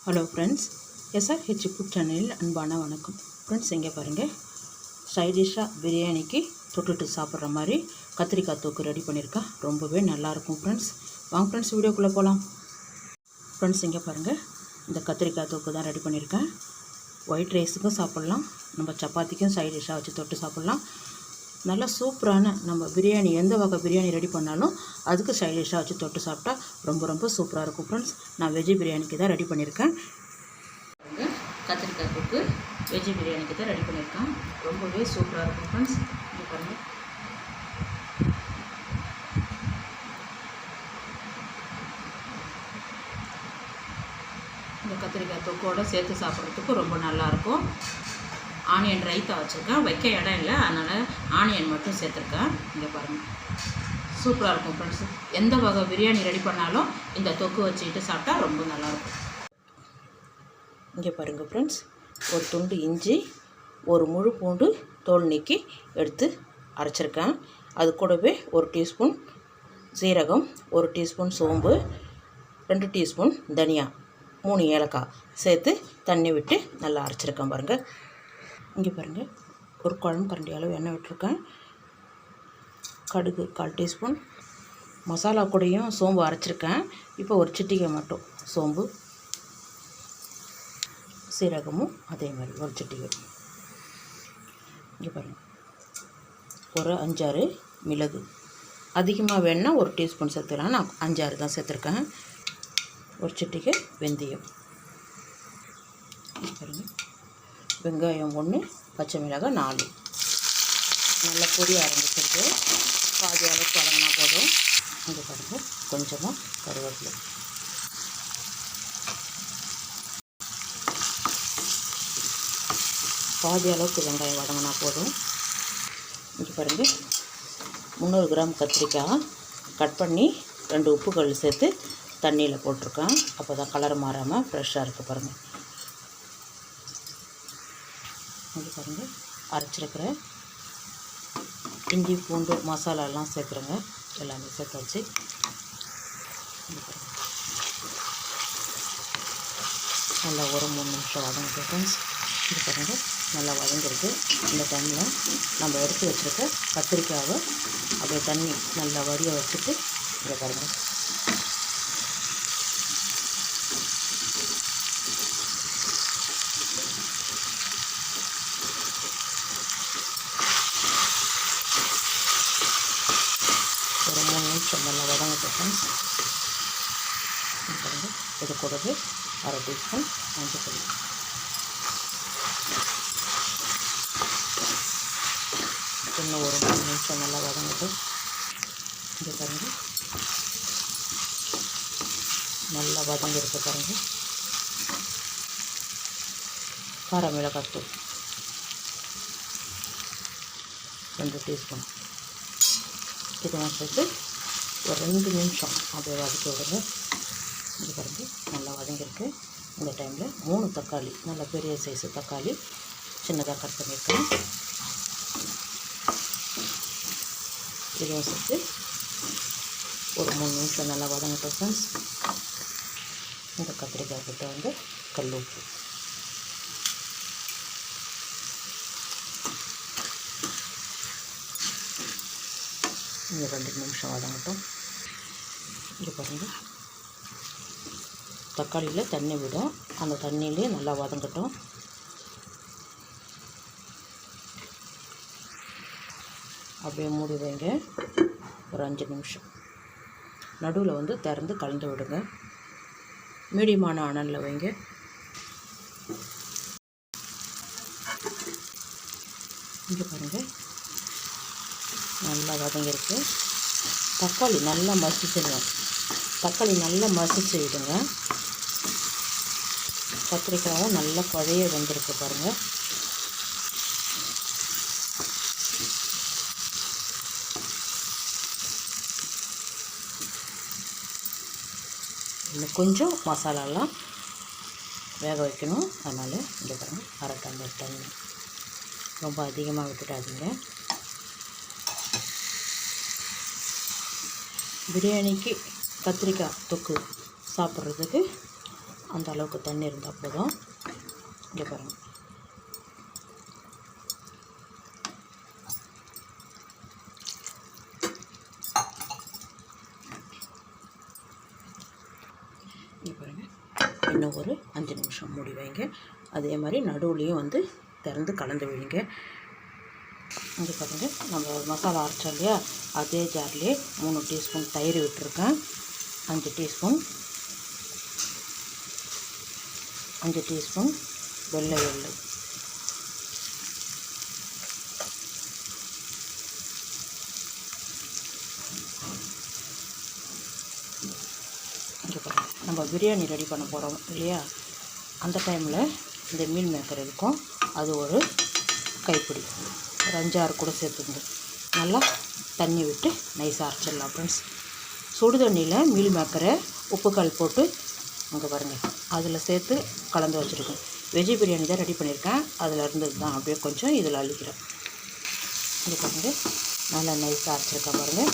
Hello friends, SRH food சேனலில் அன்பான வணக்கம். ஃப்ரெண்ட்ஸ், இங்கே பாருங்கள், சைட் டிஷ்ஷாக பிரியாணிக்கு தொட்டுட்டு சாப்பிட்ற மாதிரி கத்திரிக்காய் தொக்கு ரெடி பண்ணியிருக்கேன். ரொம்பவே நல்லாயிருக்கும் ஃப்ரெண்ட்ஸ். வாங்க ஃப்ரெண்ட்ஸ், வீடியோக்குள்ளே போகலாம். ஃப்ரெண்ட்ஸ், இங்கே பாருங்கள், இந்த கத்திரிக்காய் தொக்கு தான் ரெடி பண்ணியிருக்கேன். ஒயிட் ரைஸுக்கும் சாப்பிட்லாம், நம்ம சப்பாத்திக்கும் சைட் டிஷ்ஷாக வச்சு தொட்டு சாப்பிட்லாம். நல்லா சூப்பரான நம்ம பிரியாணி எந்த வகை பிரியாணி ரெடி பண்ணாலும் அதுக்கு சைட் டிஷ்ஷாக வச்சு தொட்டு சாப்பிட்டா ரொம்ப சூப்பராக இருக்கும் ஃப்ரெண்ட்ஸ். நான் வெஜ்ஜு பிரியாணிக்கு தான் ரெடி பண்ணியிருக்கேன். கத்திரிக்காய் தொக்கு வெஜ்ஜு பிரியாணிக்கு தான் ரெடி பண்ணியிருக்கேன். ரொம்பவே சூப்பராக இருக்கும் ஃப்ரெண்ட்ஸ். இது பாருங்கள், இந்த கத்திரிக்காய் தொக்கோடு சேர்த்து சாப்பிட்றதுக்கு ரொம்ப நல்லாயிருக்கும். ஆனியன் ரைத்தா வச்சுருக்கேன், வைக்க இடம் இல்லை, அதனால் ஆனியன் மட்டும் சேர்த்துருக்கேன். இங்கே பாருங்கள், சூப்பராக இருக்கும் ஃப்ரெண்ட்ஸ். எந்த வகை பிரியாணி ரெடி பண்ணாலும் இந்த தொக்கு வச்சுக்கிட்டு சாப்பிட்டா ரொம்ப நல்லாயிருக்கும். இங்கே பாருங்கள் ஃப்ரெண்ட்ஸ், ஒரு துண்டு இஞ்சி, ஒரு முழு பூண்டு தோல் நீக்கி எடுத்து அரைச்சிருக்கேன். அது கூடவே ஒரு டீஸ்பூன் சீரகம், ஒரு டீஸ்பூன் சோம்பு, 2 டீஸ்பூன் தனியா, 3 ஏலக்காய் சேர்த்து தண்ணி விட்டு நல்லா அரைச்சிருக்கேன் பாருங்கள். இங்கே பாருங்கள், ஒரு குழம்பு கரண்டி அளவு எண்ணெய் விட்டுருக்கேன். கடுகு 1/4 டீஸ்பூன், மசாலா கூடையும் சோம்பு அரைச்சிருக்கேன். இப்போ ஒரு சிட்டிகை மட்டும் சோம்பு, சீரகமும் அதே மாதிரி ஒரு சிட்டிகை. இங்கே பாருங்கள், ஒரு 5-6 மிளகு, அதிகமாக வேணுன்னா ஒரு டீஸ்பூன் சேர்த்துக்கலாம். நான் 5-6 தான் சேர்த்துருக்கேன். ஒரு சிட்டிகை வெந்தயம். பாருங்கள், வெங்காயம் 1, பச்சை மிளகாய் 4. நல்லா பொடி ஆரம்பிச்சிருக்கு, பாதி அளவுக்கு வதங்கினா போதும். இங்கே பாருங்கள், கொஞ்சமாக கருவேப்பிலை, பாதி அளவுக்கு வெங்காயம் வதங்கினா போதும். இங்கே பாருங்கள், 300 கிராம் கத்திரிக்காய் கட் பண்ணி 2 உப்புகள் சேர்த்து தண்ணியில் போட்டிருக்கேன். அப்போ தான் கலர் மாறாமல் ஃப்ரெஷ்ஷாக இருக்குது பாருங்கள். இங்கே பாருங்கள், அரைச்சிருக்கிற இஞ்சி பூண்டு மசாலாலாம் சேர்க்குறேங்க, எல்லாமே சேர்த்து வச்சு நல்லா ஒரு 3 நிமிஷம் வதங்கிட்டு ஃப்ரெண்ட்ஸ். இது பாருங்கள், நல்லா வதங்கிருக்கு. இந்த டைமில் நம்ம எடுத்து வச்சுருக்க கத்திரிக்காவை அப்படியே தண்ணி நல்லா வடிய வச்சுட்டு இங்கே பாருங்கள், ஒரு 3 நிமிஷம் நல்லா வதங்கிட்டு ஃப்ரெண்ட்ஸ். பாருங்கள், இது கூடவே 1/2 டீஸ்பூன் மஞ்சள் பொடி, இன்னும் ஒரு 3 நிமிஷம் நல்லா வதங்கிட்டு. இங்கே பாருங்கள், நல்லா வதங்கிருக்கு பாருங்கள். கார மிளகாய்த்தூள் 2 டீஸ்பூன், இதெல்லாம் சேர்த்து ஒரு 2 நிமிஷம் அப்படியே வதக்கி விடுங்க. இது பாருங்கள், நல்லா வதங்கியிருக்கு. இந்த டைமில் 3 தக்காளி, நல்ல பெரிய சைஸு தக்காளி சின்னதாக கட் பண்ணியிருக்கேன். இதையும் சேர்த்து ஒரு 3 நிமிஷம் நல்லா வதங்கட்டும் ஃப்ரெண்ட்ஸ். இந்த கத்திரிக்காய் கிட்ட வந்து கல் உப்பு, இங்கே 2 நிமிஷம் வதங்கட்டும். இங்கே பாருங்கள், தக்காளியில் தண்ணி விடும், அந்த தண்ணியிலே நல்லா வதங்கட்டும். அப்படியே மூடி வைங்க ஒரு 5 நிமிஷம். நடுவில் வந்து திறந்து கலந்து விடுங்க. மீடியமான அனலில் வைங்க. இங்கே பாருங்கள், நல்லா வதங்கிருக்கு. தக்காளி நல்லா மசிச்சுடுங்க, தக்காளி நல்லா மசிச்சு விடுங்க. கத்திரிக்காயும் நல்லா பழைய வெந்திருக்கு பாருங்கள். இன்னும் கொஞ்சம் மசாலாலாம் வேக வைக்கணும், அதனால் இங்கே பாருங்கள், 1/2 டம்ளர் தண்ணி, ரொம்ப அதிகமாக விட்டுடாதீங்க. பிரியாணிக்கு கத்திரிக்காய் தொக்கு சாப்பிட்றதுக்கு அந்த அளவுக்கு தண்ணி இருந்தால் போதும். இங்கே பாருங்கள், இங்கே பாருங்கள். இன்னும் ஒரு 5 நிமிஷம் மூடி வைங்க. அதே மாதிரி நடுவுலையும் வந்து திறந்து கலந்து வைங்க. இங்கே பாருங்கள், நம்ம மசாலா அரைச்சோம் இல்லையா, அதே ஜார்லேயே 3 டீஸ்பூன் தயிர் விட்டுருக்கேன். 5 டீஸ்பூன் வெள்ளை எள்ளு, இங்கே பாருங்கள். நம்ம பிரியாணி ரெடி பண்ண போகிறோம் இல்லையா, அந்த டைமில் இந்த மீல் மேக்கர் இருக்கும், அது ஒரு கைப்பிடி, ஒரு 5-6 கூட சேர்த்துங்க. நல்லா தண்ணி விட்டு நைஸாக அரைச்சிடலாம் ஃப்ரெண்ட்ஸ். சுடு தண்ணியில் மீல் மேக்கரை உப்புக்கல் போட்டு அங்கே பாருங்கள் அதில் சேர்த்து கலந்து வச்சுருக்கேன். வெஜ்ஜி பிரியாணி தான் ரெடி பண்ணியிருக்கேன், அதில் இருந்தது தான் அப்படியே கொஞ்சம் இதில் அள்ளிக்கிறேன். இது பாருங்கள், நல்லா நைஸாக அரைச்சிருக்கேன் பாருங்கள்.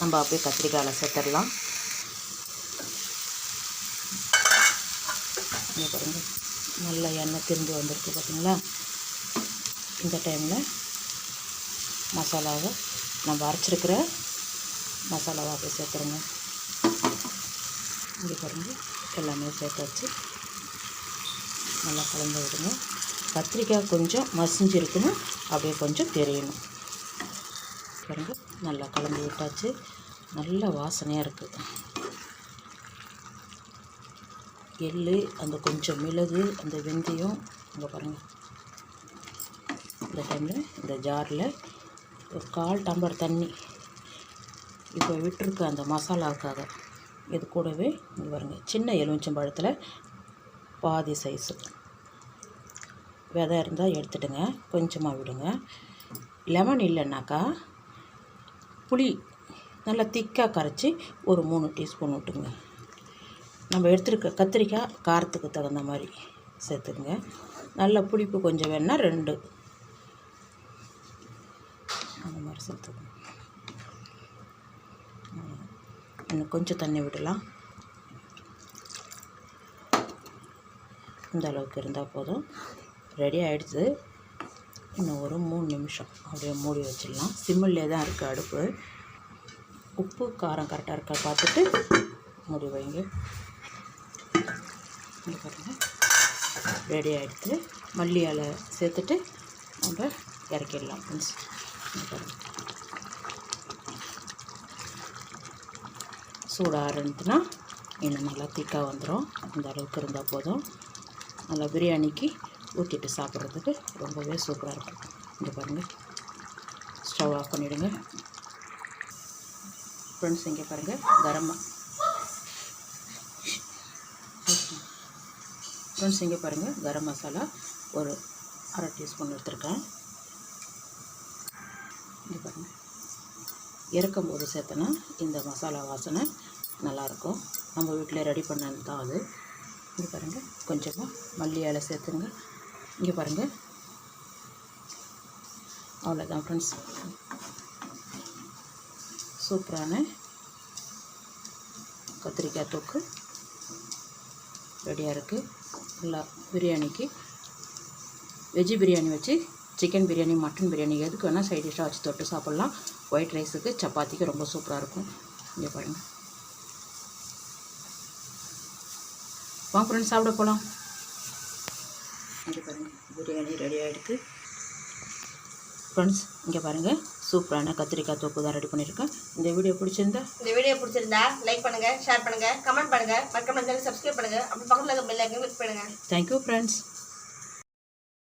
நம்ம அப்படியே கத்திரிக்காயில் சேர்த்துடலாம். இங்கே பாருங்கள், நல்லா எண்ணெய் திரும்பி வந்திருக்கு பார்த்தீங்களா. இந்த டைமில் மசாலாவை நம்ம அரைச்சிருக்கிற மசாலாவை அப்படியே சேர்த்துருங்க. இங்கே பாருங்கள், எல்லாமே சேர்த்து வச்சு நல்லா கலந்து விடுங்க. கத்திரிக்காய் கொஞ்சம் மசிஞ்சிருக்குன்னு அப்படியே கொஞ்சம் தெரியணும். பாருங்கள், நல்லா கலந்து விட்டாச்சு. நல்ல வாசனையாக இருக்குது. எள்ளு, அந்த கொஞ்சம் மிளகு, அந்த வெந்தயம், இங்கே பாருங்கள். இந்த டைமில் இந்த ஜாரில் ஒரு 1/4 டம்ளர் தண்ணி இப்போ விட்டுருக்கு அந்த மசாலாவுக்காக. இது கூடவே இங்கே பாருங்கள், சின்ன எலுமிச்சம்பழத்தில் பாதி சைஸு விதை இருந்தால் எடுத்துடுங்க, கொஞ்சமாக விடுங்க. லெமன் இல்லைன்னாக்கா புளி நல்லா திக்காக கரைச்சி ஒரு 3 டீஸ்பூன் விட்டுங்க. நம்ம எடுத்துருக்க கத்திரிக்காய் காரத்துக்கு தகுந்த மாதிரி சேர்த்துக்குங்க. நல்ல புளிப்பு கொஞ்சம் வேணுன்னா 2 அந்த மாதிரி சேர்த்துக்கணும். இன்னும் கொஞ்சம் தண்ணி விடலாம். இந்த அளவுக்கு இருந்தால் போதும். ரெடி ஆகிடுச்சு. இன்னும் ஒரு 3 நிமிஷம் அப்படியே மூடி வச்சிடலாம். சிம்மிலே தான் இருக்குது அடுப்பு. உப்பு காரம் கரெக்டாக இருக்கா பார்த்துட்டு மூடி வைங்க. இங்கே பாருங்கள், ரெடி ஆகிடுச்சு. மல்லி இலை சேர்த்துட்டு நம்ம இறக்கிடலாம் ஃப்ரெண்ட்ஸ். இங்கே பாருங்கள், சூடாக இருந்துச்சுன்னா இன்னும் நல்லா திக்காக வந்துடும். இந்த அளவுக்கு இருந்தால் போதும். நல்லா பிரியாணிக்கு ஊற்றிட்டு சாப்பிட்றதுக்கு ரொம்பவே சூப்பராக இருக்கும். இங்கே பாருங்கள், ஸ்டவ் ஆஃப் பண்ணிவிடுங்க ஃப்ரெண்ட்ஸ். இங்கே பாருங்கள், இங்கே பாருங்கள், கரம் மசாலா ஒரு 1/2 டீஸ்பூன் எடுத்துருக்கேன். இங்கே பாருங்கள், இறக்கும்போது சேர்த்தனா இந்த மசாலா வாசனை நல்லாயிருக்கும். நம்ம வீட்டில் ரெடி பண்ணது தான் அது. இங்கே பாருங்கள், கொஞ்சமாக மல்லி இலை சேர்த்துங்க. இங்கே பாருங்கள், அவ்வளோதான் ஃப்ரெண்ட்ஸ். சூப்பரான கத்திரிக்காய் தொக்கு ரெடியாக இருக்குது. நல்லா பிரியாணிக்கு வெஜ்ஜி பிரியாணி வச்சு சிக்கன் பிரியாணி, மட்டன் பிரியாணி எதுக்கு வேணால் சைட் டிஷ்ஷாக வச்சு தொட்டு சாப்பிட்லாம். ஒயிட் ரைஸுக்கு, சப்பாத்திக்கு ரொம்ப சூப்பராக இருக்கும். இங்கே பாருங்கள், வாங்க ஃப்ரெண்ட்ஸ் சாப்பிட போகலாம். இங்கே பாருங்கள், பிரியாணி ரெடி ஆகிடுது ஃப்ரெண்ட்ஸ். இங்கே பாருங்கள், சூப்பரான கத்திரிக்காய் தொக்கு தான் ரெடி பண்ணியிருக்கேன். இந்த வீடியோ பிடிச்சிருந்தா லைக் பண்ணுங்கள், ஷேர் பண்ணுங்கள், கமெண்ட் பண்ணுங்கள், மறக்காம சப்ஸ்கிரைப் பண்ணுங்கள். அப்படி பக்கத்தில் பெல் ஐகானை கிளிக் பண்ணுங்கள். Thank you friends.